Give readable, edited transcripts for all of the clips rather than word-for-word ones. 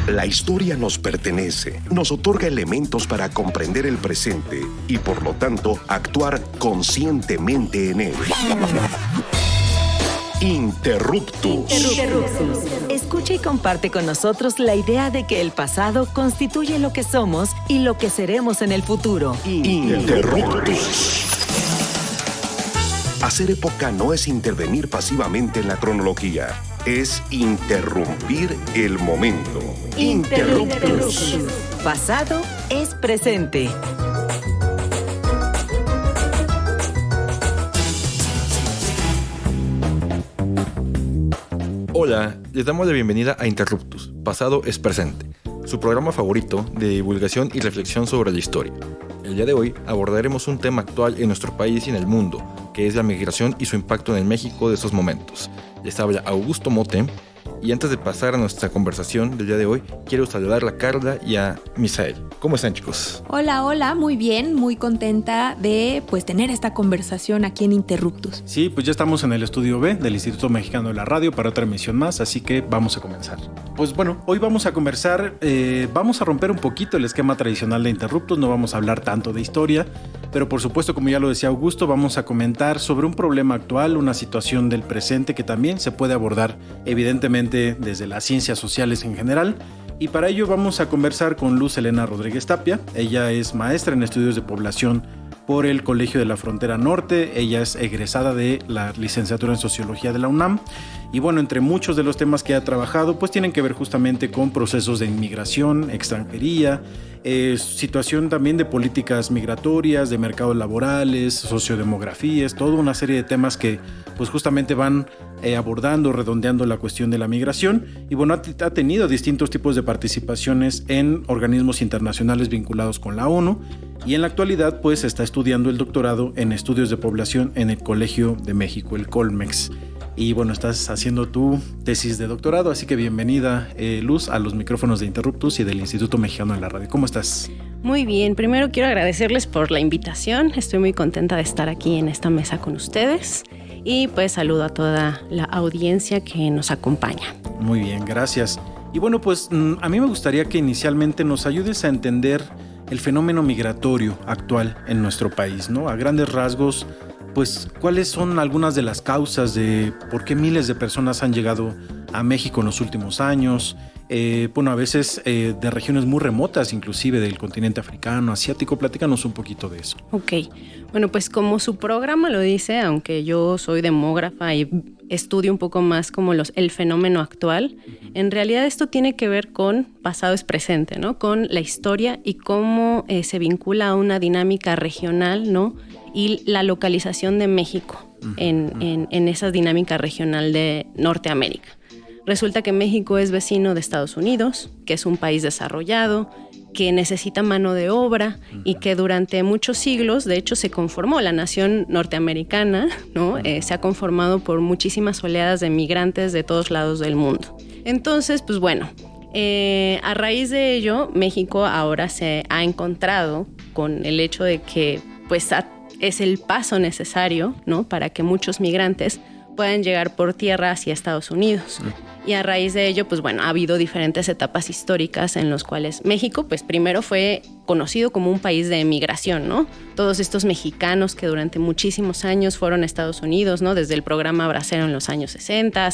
La historia nos pertenece, nos otorga elementos para comprender el presente y, por lo tanto, actuar conscientemente en él. Interruptus. Escucha y comparte con nosotros la idea de que el pasado constituye lo que somos y lo que seremos en el futuro. Interruptus. Hacer época no es intervenir pasivamente en la cronología, es interrumpir el momento. Interruptus. Pasado es presente. Hola, les damos la bienvenida a Interruptus, Pasado es Presente, su programa favorito de divulgación y reflexión sobre la historia. El día de hoy abordaremos un tema actual en nuestro país y en el mundo, que es la migración y su impacto en el México de estos momentos. Les habla Augusto Mote, y antes de pasar a nuestra conversación del día de hoy, quiero saludar a Carla y a Misael. ¿Cómo están, chicos? Hola, muy bien, muy contenta de tener esta conversación aquí en Interruptus. Sí, pues ya estamos en el estudio B del Instituto Mexicano de la Radio para otra emisión más, así que vamos a comenzar. Pues bueno, hoy vamos a conversar, vamos a romper un poquito el esquema tradicional de Interruptus, no vamos a hablar tanto de historia, pero por supuesto, como ya lo decía Augusto, vamos a comentar sobre un problema actual, una situación del presente que también se puede abordar evidentemente desde las ciencias sociales en general. Y para ello vamos a conversar con Luz Helena Rodríguez Tapia. Ella es maestra en estudios de población por el Colegio de la Frontera Norte. Ella es egresada de la licenciatura en Sociología de la UNAM. Y bueno, entre muchos de los temas que ha trabajado, pues tienen que ver justamente con procesos de inmigración, extranjería, situación también de políticas migratorias, de mercados laborales, sociodemografías, toda una serie de temas que pues justamente van abordando, redondeando la cuestión de la migración. Y bueno, ha tenido distintos tipos de participaciones en organismos internacionales vinculados con la ONU, y en la actualidad pues está estudiando el doctorado en estudios de población en el Colegio de México, el Colmex. Y bueno, estás haciendo tu tesis de doctorado, así que bienvenida, Luz, a los micrófonos de Interruptus y del Instituto Mexicano de la Radio. ¿Cómo estás? Muy bien, primero quiero agradecerles por la invitación. Estoy muy contenta de estar aquí en esta mesa con ustedes. Y pues saludo a toda la audiencia que nos acompaña. Muy bien, gracias. Y bueno, pues a mí me gustaría que inicialmente nos ayudes a entender el fenómeno migratorio actual en nuestro país, ¿no? A grandes rasgos, pues, ¿cuáles son algunas de las causas de por qué miles de personas han llegado a México en los últimos años? Bueno, a veces de regiones muy remotas, inclusive del continente africano, asiático. Platícanos un poquito de eso. Ok, bueno, pues como su programa lo dice, aunque yo soy demógrafa y estudio un poco más como el fenómeno actual, en realidad esto tiene que ver con pasado es presente, ¿no? Con la historia y cómo se vincula a una dinámica regional, ¿no? Y la localización de México en esa dinámica regional de Norteamérica. Resulta que México es vecino de Estados Unidos, que es un país desarrollado, que necesita mano de obra y que durante muchos siglos, de hecho, se conformó la nación norteamericana, ¿no? Se ha conformado por muchísimas oleadas de migrantes de todos lados del mundo. Entonces, pues bueno, a raíz de ello, México ahora se ha encontrado con el hecho de que pues es el paso necesario, ¿no? Para que muchos migrantes puedan llegar por tierra hacia Estados Unidos. Y a raíz de ello, pues bueno, ha habido diferentes etapas históricas en las cuales México, pues primero fue conocido como un país de emigración, ¿no? Todos estos mexicanos que durante muchísimos años fueron a Estados Unidos, ¿no? Desde el programa Bracero en los años 60,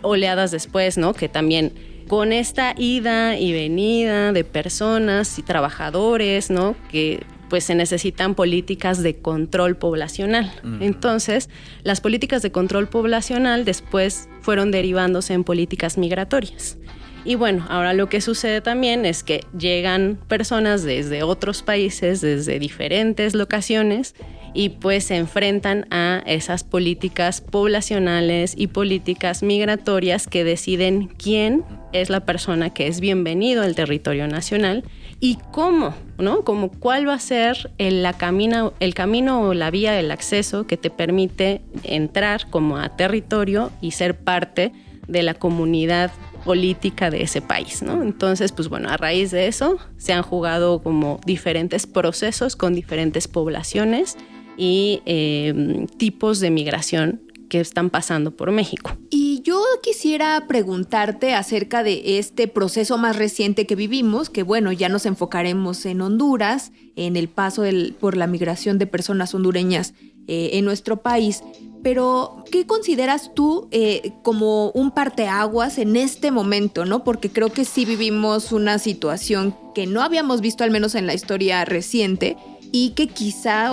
oleadas después, ¿no? Que también con esta ida y venida de personas y trabajadores, ¿no? Que pues se necesitan políticas de control poblacional. Entonces, las políticas de control poblacional después fueron derivándose en políticas migratorias. Y bueno, ahora lo que sucede también es que llegan personas desde otros países, desde diferentes locaciones, y pues se enfrentan a esas políticas poblacionales y políticas migratorias que deciden quién es la persona que es bienvenido al territorio nacional y cómo, ¿no? Como cuál va a ser el camino o la vía del acceso que te permite entrar como a territorio y ser parte de la comunidad política de ese país, ¿no? Entonces, pues bueno, a raíz de eso se han jugado como diferentes procesos con diferentes poblaciones y tipos de migración que están pasando por México. Y Y yo quisiera preguntarte acerca de este proceso más reciente que vivimos, que bueno, ya nos enfocaremos en Honduras, en el paso por la migración de personas hondureñas en nuestro país. Pero, ¿qué consideras tú como un parteaguas en este momento, ¿no? Porque creo que sí vivimos una situación que no habíamos visto, al menos en la historia reciente, y que quizá,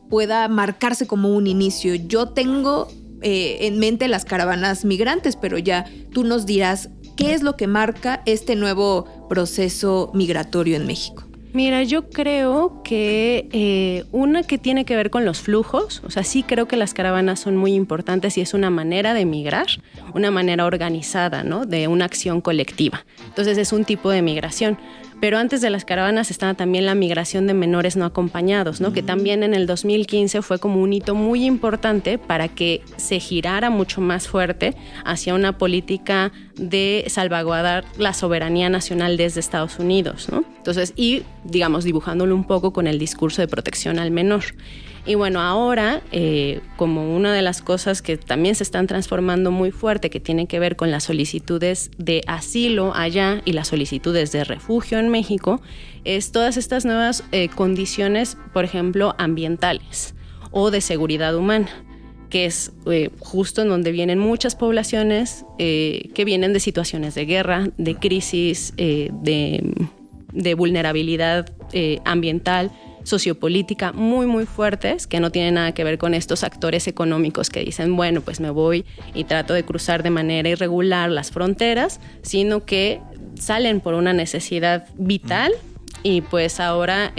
pueda marcarse como un inicio. Yo tengo en mente las caravanas migrantes, pero ya tú nos dirás qué es lo que marca este nuevo proceso migratorio en México. Mira, yo creo que una que tiene que ver con los flujos, sí creo que las caravanas son muy importantes y es una manera de migrar, una manera organizada, ¿no? De una acción colectiva. Entonces es un tipo de migración. Pero antes de las caravanas estaba también la migración de menores no acompañados, ¿no? Que también en el 2015 fue como un hito muy importante para que se girara mucho más fuerte hacia una política de salvaguardar la soberanía nacional desde Estados Unidos, ¿no? Entonces, y digamos, dibujándolo un poco con el discurso de protección al menor. Y bueno, ahora, como una de las cosas que también se están transformando muy fuerte, que tiene que ver con las solicitudes de asilo allá y las solicitudes de refugio en México, es todas estas nuevas condiciones, por ejemplo, ambientales o de seguridad humana, que es justo en donde vienen muchas poblaciones que vienen de situaciones de guerra, de crisis, de vulnerabilidad ambiental, sociopolítica muy, muy fuertes, que no tienen nada que ver con estos actores económicos que dicen, bueno, pues me voy y trato de cruzar de manera irregular las fronteras, sino que salen por una necesidad vital. Y pues ahora,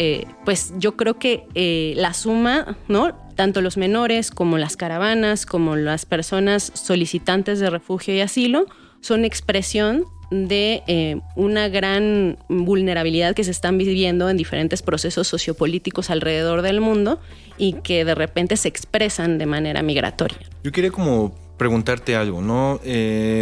pues yo creo que la suma, ¿no? Tanto los menores como las caravanas, como las personas solicitantes de refugio y asilo, son expresión de una gran vulnerabilidad que se están viviendo en diferentes procesos sociopolíticos alrededor del mundo y que de repente se expresan de manera migratoria. Yo quería como preguntarte algo, ¿no?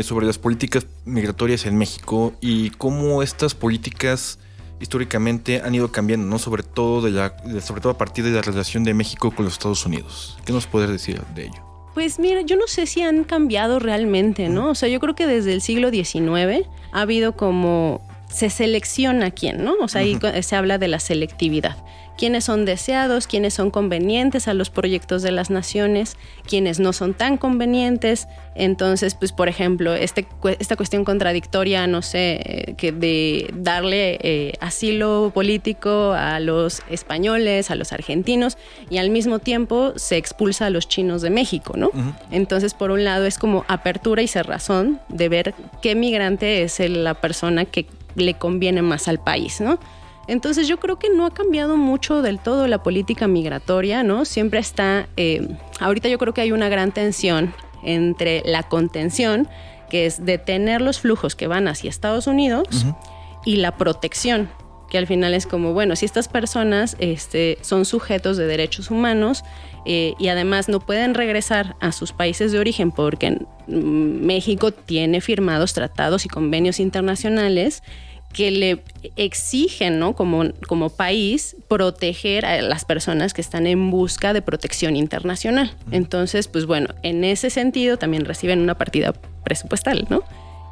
Sobre las políticas migratorias en México y cómo estas políticas históricamente han ido cambiando, ¿no? Sobre todo a partir de la relación de México con los Estados Unidos. ¿Qué nos puedes decir de ello? Pues mira, yo no sé si han cambiado realmente, ¿no? Yo creo que desde el siglo XIX ha habido como... se selecciona quién, ¿no? Ahí se habla de la selectividad. Quiénes son deseados, quiénes son convenientes a los proyectos de las naciones, quiénes no son tan convenientes. Entonces, pues, por ejemplo, esta cuestión contradictoria, no sé, que de darle asilo político a los españoles, a los argentinos, y al mismo tiempo se expulsa a los chinos de México, ¿no? Entonces, por un lado, es como apertura y cerrazón de ver qué migrante es la persona que le conviene más al país, ¿no? Entonces yo creo que no ha cambiado mucho del todo la política migratoria, ¿no? Siempre está, ahorita yo creo que hay una gran tensión entre la contención, que es detener los flujos que van hacia Estados Unidos, y la protección, que al final es como, bueno, si estas personas son sujetos de derechos humanos y además no pueden regresar a sus países de origen porque México tiene firmados tratados y convenios internacionales que le exigen, ¿no? como país, proteger a las personas que están en busca de protección internacional. Entonces, pues bueno, en ese sentido también reciben una partida presupuestal, ¿no?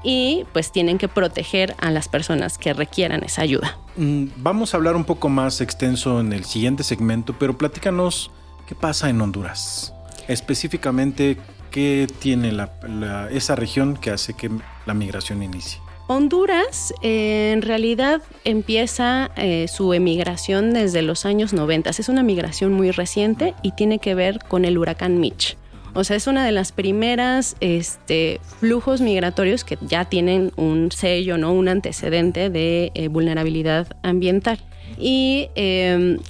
Y pues tienen que proteger a las personas que requieran esa ayuda. Vamos a hablar un poco más extenso en el siguiente segmento, pero platícanos qué pasa en Honduras. Específicamente, ¿qué tiene esa región que hace que la migración inicie? Honduras en realidad empieza su emigración desde los años 90. Es una migración muy reciente y tiene que ver con el huracán Mitch. Es una de las primeras flujos migratorios que ya tienen un sello, ¿no? Un antecedente de vulnerabilidad ambiental. Y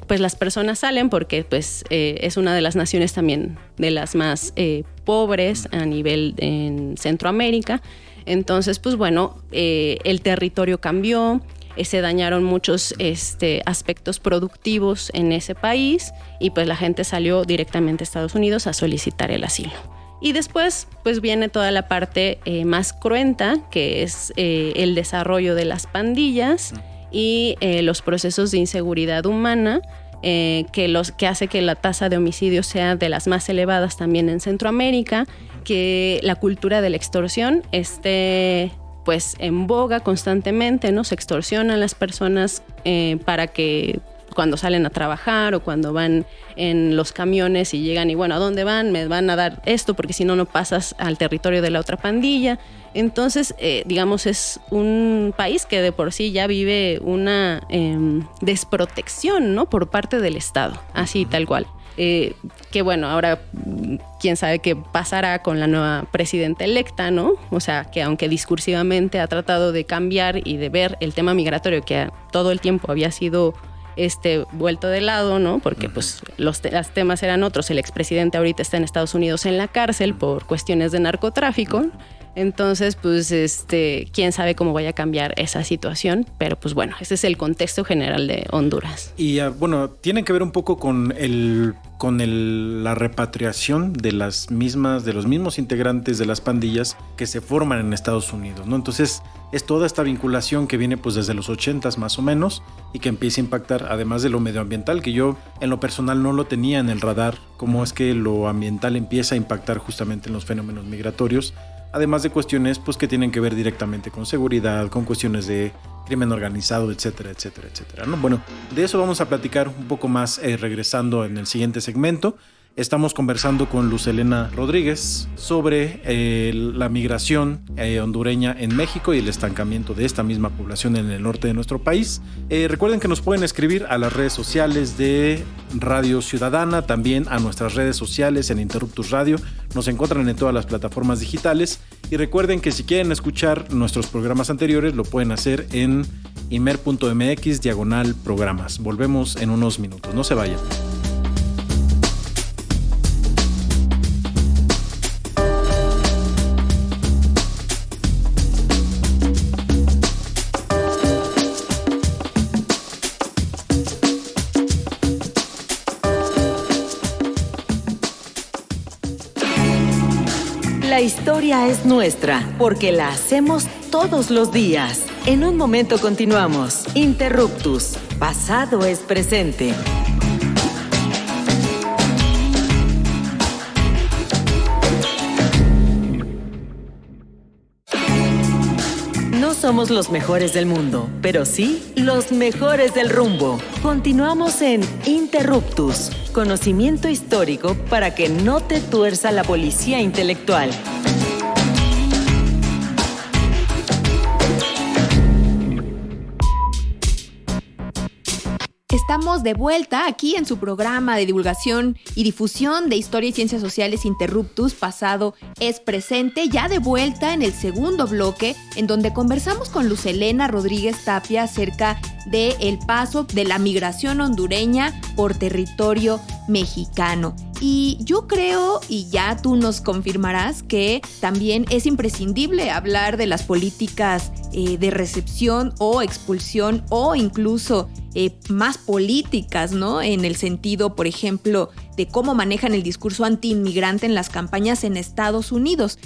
pues las personas salen porque pues, es una de las naciones también de las más pobres a nivel en Centroamérica. Entonces, pues bueno, el territorio cambió, se dañaron muchos aspectos productivos en ese país y pues la gente salió directamente a Estados Unidos a solicitar el asilo. Y después, pues viene toda la parte más cruenta, que es el desarrollo de las pandillas y los procesos de inseguridad humana, que hace que la tasa de homicidios sea de las más elevadas también en Centroamérica que la cultura de la extorsión esté pues en boga constantemente, ¿no? Se extorsionan las personas para que cuando salen a trabajar o cuando van en los camiones y llegan y bueno, ¿a dónde van? Me van a dar esto porque si no, no pasas al territorio de la otra pandilla. Entonces, digamos, es un país que de por sí ya vive una desprotección, ¿no? Por parte del Estado, así tal cual. Que bueno, ahora quién sabe qué pasará con la nueva presidenta electa, ¿no? O sea, que aunque discursivamente ha tratado de cambiar y de ver el tema migratorio que todo el tiempo había sido vuelto de lado, ¿no? Porque pues los temas eran otros. El expresidente ahorita está en Estados Unidos en la cárcel por cuestiones de narcotráfico. Entonces, pues, quién sabe cómo vaya a cambiar esa situación, pero pues bueno, ese es el contexto general de Honduras. Y bueno, tiene que ver un poco con la repatriación de los mismos integrantes de las pandillas que se forman en Estados Unidos, ¿no? Entonces, es toda esta vinculación que viene pues desde los 80s más o menos y que empieza a impactar, además de lo medioambiental, que yo en lo personal no lo tenía en el radar, cómo es que lo ambiental empieza a impactar justamente en los fenómenos migratorios. Además de cuestiones pues, que tienen que ver directamente con seguridad, con cuestiones de crimen organizado, etcétera, etcétera, etcétera, ¿no? Bueno, de eso vamos a platicar un poco más regresando en el siguiente segmento. Estamos conversando con Luz Helena Rodríguez sobre la migración hondureña en México y el estancamiento de esta misma población en el norte de nuestro país. Recuerden que nos pueden escribir a las redes sociales de Radio Ciudadana, también a nuestras redes sociales en Interruptus Radio. Nos encuentran en todas las plataformas digitales. Y recuerden que si quieren escuchar nuestros programas anteriores, lo pueden hacer en imer.mx/programas. Volvemos en unos minutos. No se vayan. La historia es nuestra, porque la hacemos todos los días. En un momento continuamos. Interruptus. Pasado es presente. No somos los mejores del mundo, pero sí los mejores del rumbo. Continuamos en Interruptus, conocimiento histórico para que no te tuerza la policía intelectual. Estamos de vuelta aquí en su programa de divulgación y difusión de historia y ciencias sociales Interruptus, pasado es presente, ya de vuelta en el segundo bloque, en donde conversamos con Luz Helena Rodríguez Tapia acerca del paso de la migración hondureña por territorio mexicano. Y yo creo, y ya tú nos confirmarás, que también es imprescindible hablar de las políticas de recepción o expulsión o incluso más políticas, ¿no? En el sentido, por ejemplo, de cómo manejan el discurso anti-inmigrante en las campañas en Estados Unidos.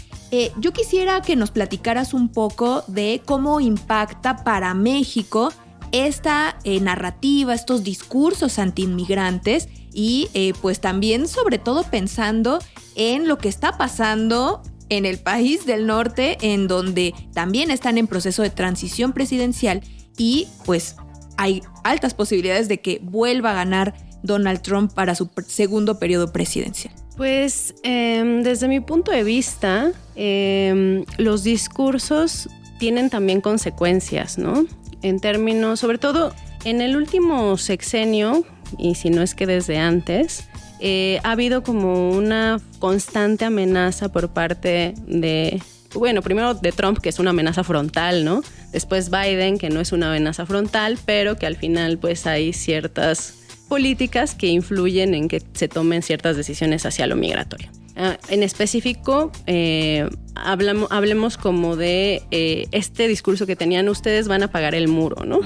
Yo quisiera que nos platicaras un poco de cómo impacta para México esta narrativa, estos discursos anti-inmigrantes y pues también sobre todo pensando en lo que está pasando en el país del norte, en donde también están en proceso de transición presidencial y pues hay altas posibilidades de que vuelva a ganar Donald Trump para su segundo periodo presidencial. Pues desde mi punto de vista, los discursos tienen también consecuencias, ¿no? En términos, sobre todo en el último sexenio, y si no es que desde antes, ha habido como una constante amenaza por parte de, bueno, primero de Trump, que es una amenaza frontal, ¿no? Después Biden, que no es una amenaza frontal, pero que al final pues hay ciertas políticas que influyen en que se tomen ciertas decisiones hacia lo migratorio. En específico, hablemos como de este discurso que tenían ustedes, van a pagar el muro, ¿no?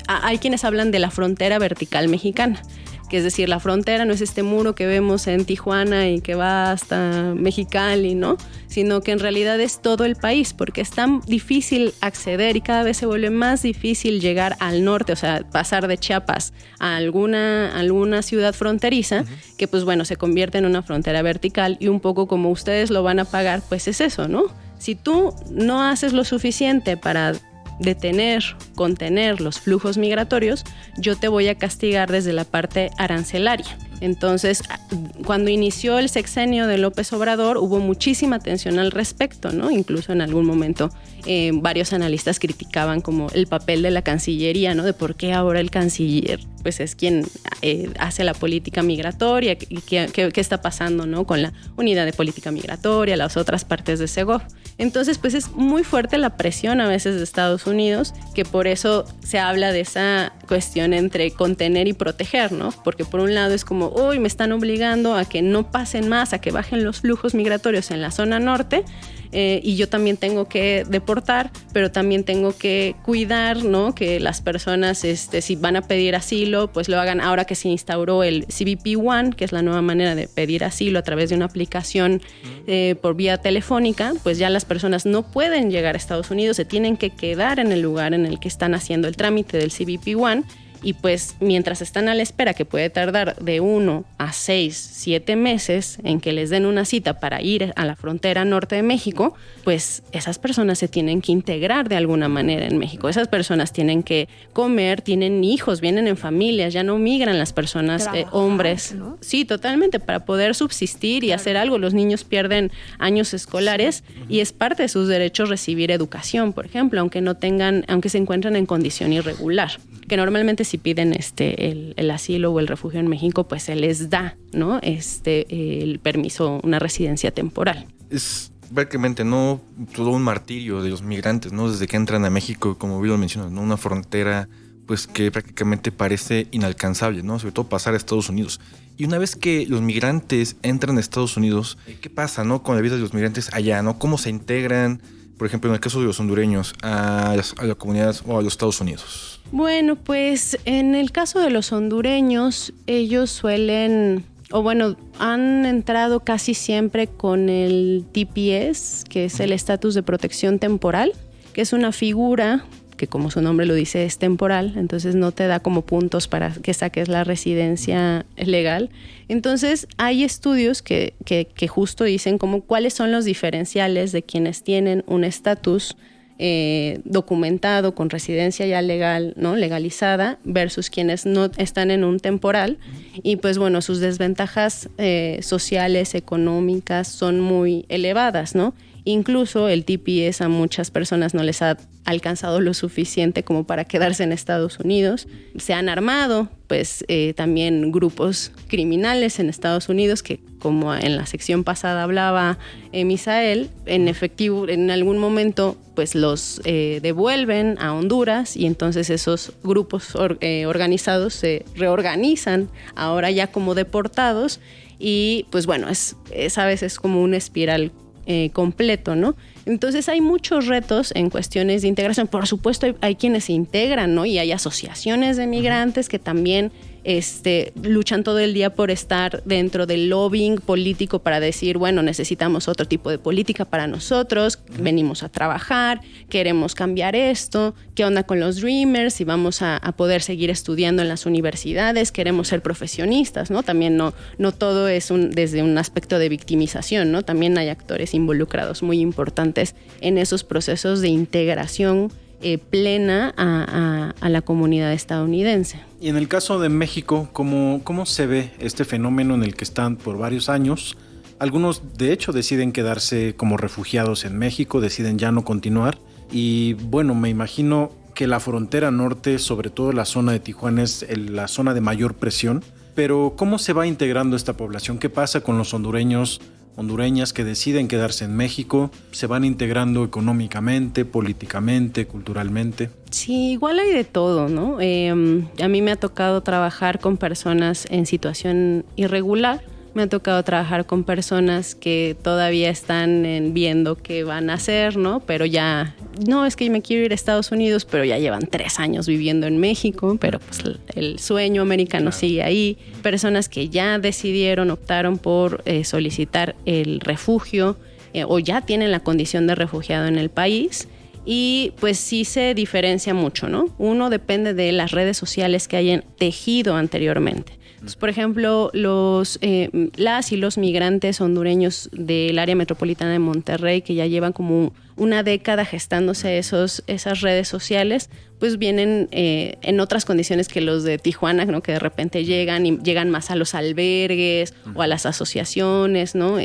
Hay quienes hablan de la frontera vertical mexicana. que es decir, la frontera no es este muro que vemos en Tijuana y que va hasta Mexicali, ¿no? Sino que en realidad es todo el país, porque es tan difícil acceder y cada vez se vuelve más difícil llegar al norte, o sea, pasar de Chiapas a alguna ciudad fronteriza, que pues bueno, se convierte en una frontera vertical y un poco como ustedes lo van a pagar, pues es eso, ¿no? Si tú no haces lo suficiente para detener, contener los flujos migratorios, yo te voy a castigar desde la parte arancelaria. Entonces, cuando inició el sexenio de López Obrador, hubo muchísima atención al respecto, ¿no? Incluso en algún momento varios analistas criticaban como el papel de la Cancillería, ¿no? De por qué ahora el canciller pues es quien hace la política migratoria y qué está pasando, ¿no? Con la unidad de política migratoria, las otras partes de Segov. Entonces, pues es muy fuerte la presión a veces de Estados Unidos, que por eso se habla de esa cuestión entre contener y proteger, ¿no? Porque por un lado es como, uy, me están obligando a que no pasen más, a que bajen los flujos migratorios en la zona norte, y yo también tengo que deportar, pero también tengo que cuidar, ¿no? Que las personas, si van a pedir asilo, pues lo hagan ahora que se instauró el CBP One, que es la nueva manera de pedir asilo a través de una aplicación por vía telefónica, pues ya las personas no pueden llegar a Estados Unidos, se tienen que quedar en el lugar en el que están haciendo el trámite del CBP One. Y pues mientras están a la espera, que puede tardar de 1 a 6, 7 meses en que les den una cita para ir a la frontera norte de México, pues esas personas se tienen que integrar de alguna manera en México. Esas personas tienen que comer, tienen hijos, vienen en familias, ya no migran las personas, hombres. ¿No? Sí, totalmente, para poder subsistir y hacer algo. Los niños pierden años escolares y es parte de sus derechos recibir educación, por ejemplo, aunque se encuentren en condición irregular, que normalmente si piden el asilo o el refugio en México, pues se les da, ¿no? El permiso, una residencia temporal. Es prácticamente no todo un martirio de los migrantes, ¿no? Desde que entran a México, como bien lo mencionas, ¿no? Una frontera pues que prácticamente parece inalcanzable, ¿no? Sobre todo pasar a Estados Unidos. Y una vez que los migrantes entran a Estados Unidos, ¿qué pasa, no? Con la vida de los migrantes allá, ¿no? ¿Cómo se integran, por ejemplo, en el caso de los hondureños, a la comunidad o a los Estados Unidos? Bueno, pues en el caso de los hondureños, ellos suelen, han entrado casi siempre con el TPS, que es el estatus de protección temporal, que es una figura que, como su nombre lo dice, es temporal, entonces no te da como puntos para que saques la residencia legal. Entonces hay estudios que justo dicen como cuáles son los diferenciales de quienes tienen un estatus documentado con residencia ya legal, ¿no? Legalizada, versus quienes no están en un temporal. Y pues bueno, sus desventajas sociales, económicas son muy elevadas, ¿no? Incluso el TPS a muchas personas no les ha alcanzado lo suficiente como para quedarse en Estados Unidos. Se han armado pues también grupos criminales en Estados Unidos que, como en la sección pasada hablaba Misael, en efectivo en algún momento pues los devuelven a Honduras y entonces esos grupos organizados se reorganizan ahora ya como deportados y pues bueno, es a veces como una espiral completo, ¿no? Entonces hay muchos retos en cuestiones de integración. Por supuesto hay quienes se integran, ¿no? Y hay asociaciones de migrantes que también luchan todo el día por estar dentro del lobbying político para decir, bueno, necesitamos otro tipo de política para nosotros, venimos a trabajar, queremos cambiar esto, qué onda con los Dreamers, si vamos a poder seguir estudiando en las universidades, queremos ser profesionistas, ¿no? También no todo es desde un aspecto de victimización, ¿no? También hay actores involucrados muy importantes en esos procesos de integración plena a la comunidad estadounidense. Y en el caso de México, ¿cómo se ve este fenómeno en el que están por varios años? Algunos, de hecho, deciden quedarse como refugiados en México, deciden ya no continuar. Y bueno, me imagino que la frontera norte, sobre todo la zona de Tijuana, es la zona de mayor presión. Pero ¿cómo se va integrando esta población? ¿Qué pasa con los hondureños, hondureñas que deciden quedarse en México? ¿Se van integrando económicamente, políticamente, culturalmente? Sí, igual hay de todo, ¿no? A mí me ha tocado trabajar con personas en situación irregular, Me ha tocado trabajar con personas que todavía están viendo qué van a hacer, ¿no? Pero ya, no, es que me quiero ir a Estados Unidos, pero ya llevan 3 años viviendo en México, pero pues el sueño americano sigue ahí. Personas que ya decidieron, optaron por solicitar el refugio o ya tienen la condición de refugiado en el país. Y pues sí se diferencia mucho, ¿no? Uno depende de las redes sociales que hayan tejido anteriormente. Entonces, por ejemplo, las y los migrantes hondureños del área metropolitana de Monterrey, que ya llevan como una década gestándose esas redes sociales, pues vienen en otras condiciones que los de Tijuana, ¿no? Que de repente llegan más a los albergues o a las asociaciones, ¿no?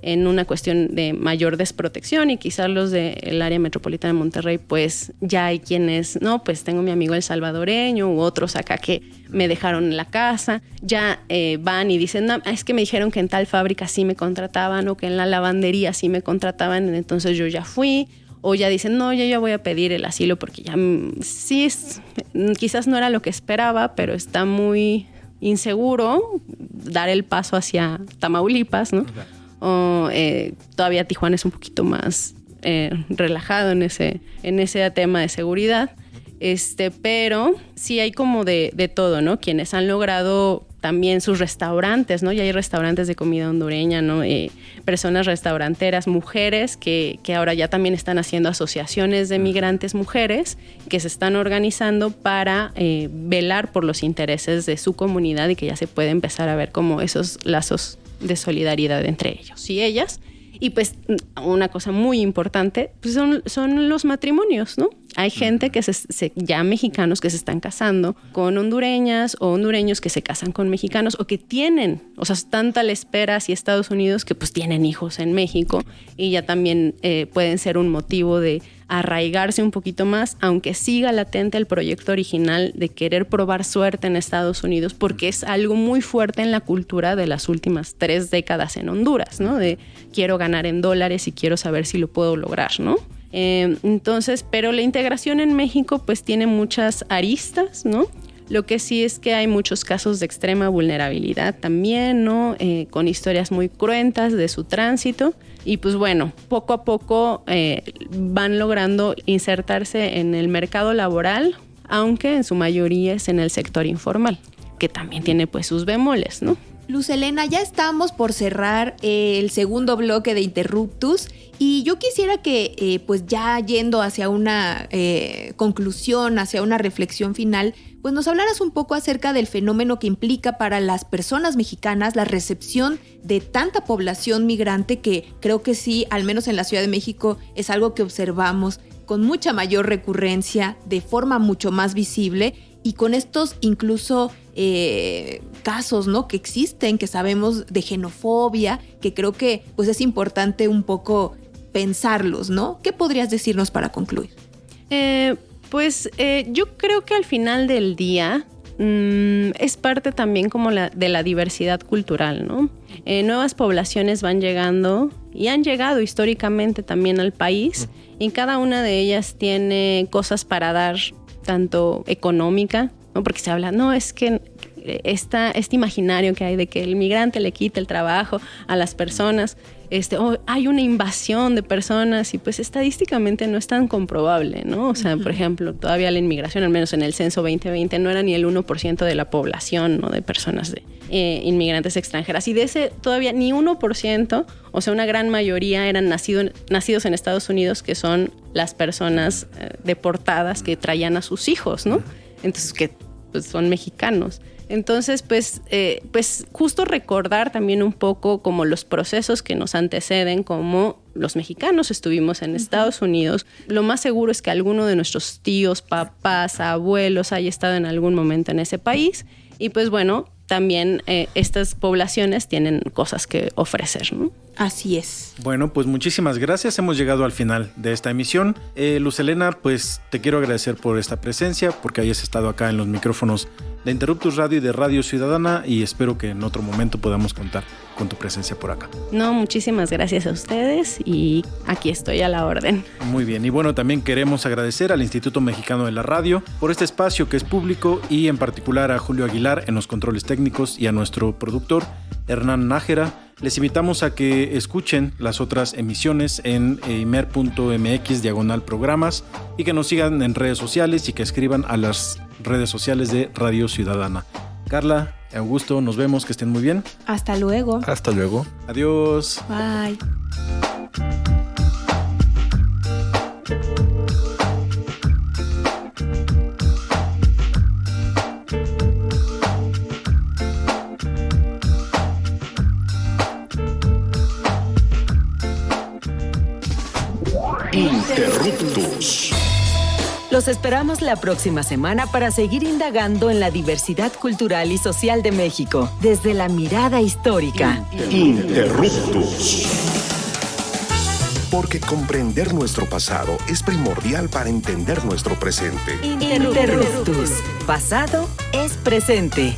En una cuestión de mayor desprotección, y quizás los del área metropolitana de Monterrey, pues ya hay quienes, no, pues tengo mi amigo el salvadoreño u otros acá que me dejaron en la casa, ya van y dicen, no, es que me dijeron que en tal fábrica sí me contrataban o que en la lavandería sí me contrataban, entonces yo ya fui. O ya dicen, no, yo ya voy a pedir el asilo porque ya sí, quizás no era lo que esperaba, pero está muy inseguro dar el paso hacia Tamaulipas, ¿no? Okay. O todavía Tijuana es un poquito más relajado en ese tema de seguridad. Pero sí hay como de todo, ¿no? Quienes han logrado también sus restaurantes, ¿no? Ya hay restaurantes de comida hondureña, ¿no? Personas restauranteras, mujeres que ahora ya también están haciendo asociaciones de migrantes mujeres que se están organizando para velar por los intereses de su comunidad, y que ya se puede empezar a ver como esos lazos de solidaridad entre ellos y ellas. Y pues una cosa muy importante pues son los matrimonios, ¿no? Hay gente que ya mexicanos que se están casando con hondureñas, o hondureños que se casan con mexicanos, o que tienen, o sea, están tal espera hacia Estados Unidos que pues tienen hijos en México, y ya también pueden ser un motivo de arraigarse un poquito más, aunque siga latente el proyecto original de querer probar suerte en Estados Unidos, porque es algo muy fuerte en la cultura de las últimas 3 décadas en Honduras, ¿no? De quiero ganar en dólares y quiero saber si lo puedo lograr, ¿no? Entonces, pero la integración en México pues tiene muchas aristas, ¿no? Lo que sí es que hay muchos casos de extrema vulnerabilidad también, ¿no? Con historias muy cruentas de su tránsito. Y pues bueno, poco a poco van logrando insertarse en el mercado laboral, aunque en su mayoría es en el sector informal, que también tiene pues sus bemoles, ¿no? Luz Helena, ya estamos por cerrar el segundo bloque de Interruptus, y yo quisiera que pues ya yendo hacia una conclusión, hacia una reflexión final, pues nos hablaras un poco acerca del fenómeno que implica para las personas mexicanas la recepción de tanta población migrante, que creo que sí, al menos en la Ciudad de México, es algo que observamos con mucha mayor recurrencia, de forma mucho más visible, y con estos incluso casos, ¿no? Que existen, que sabemos de xenofobia, que creo que pues es importante un poco pensarlos, ¿no? ¿Qué podrías decirnos para concluir? Yo creo que al final del día es parte también como de la diversidad cultural, ¿no? Nuevas poblaciones van llegando y han llegado históricamente también al país, y cada una de ellas tiene cosas para dar, tanto económica, ¿no? Porque se habla, no, es que este imaginario que hay de que el migrante le quita el trabajo a las personas, hay una invasión de personas, y pues estadísticamente no es tan comprobable, ¿no? O sea, por ejemplo, todavía la inmigración, al menos en el censo 2020, no era ni el 1% de la población, ¿no? De personas inmigrantes extranjeras, y de ese todavía ni 1%, o sea, una gran mayoría eran nacidos en Estados Unidos, que son las personas deportadas que traían a sus hijos, ¿no? Entonces, que pues, son mexicanos. Entonces, pues justo recordar también un poco como los procesos que nos anteceden, como los mexicanos estuvimos en Estados Unidos. Lo más seguro es que alguno de nuestros tíos, papás, abuelos haya estado en algún momento en ese país. Y pues bueno, también estas poblaciones tienen cosas que ofrecer, ¿no? Así es. Bueno, pues muchísimas gracias. Hemos llegado al final de esta emisión. Luz Helena, pues te quiero agradecer por esta presencia, porque hayas estado acá en los micrófonos de Interruptus Radio y de Radio Ciudadana, y espero que en otro momento podamos contar con tu presencia por acá. No, muchísimas gracias a ustedes, y aquí estoy a la orden. Muy bien, y bueno, también queremos agradecer al Instituto Mexicano de la Radio por este espacio que es público, y en particular a Julio Aguilar en los controles técnicos, y a nuestro productor Hernán Nájera. Les invitamos a que escuchen las otras emisiones en imer.mx/programas y que nos sigan en redes sociales y que escriban a las redes sociales de Radio Ciudadana. Carla, Augusto, nos vemos, que estén muy bien. Hasta luego. Hasta luego. Adiós. Bye. Interruptus. Los esperamos la próxima semana para seguir indagando en la diversidad cultural y social de México, desde la mirada histórica. Interruptus. Porque comprender nuestro pasado es primordial para entender nuestro presente. Interruptus. Pasado es presente.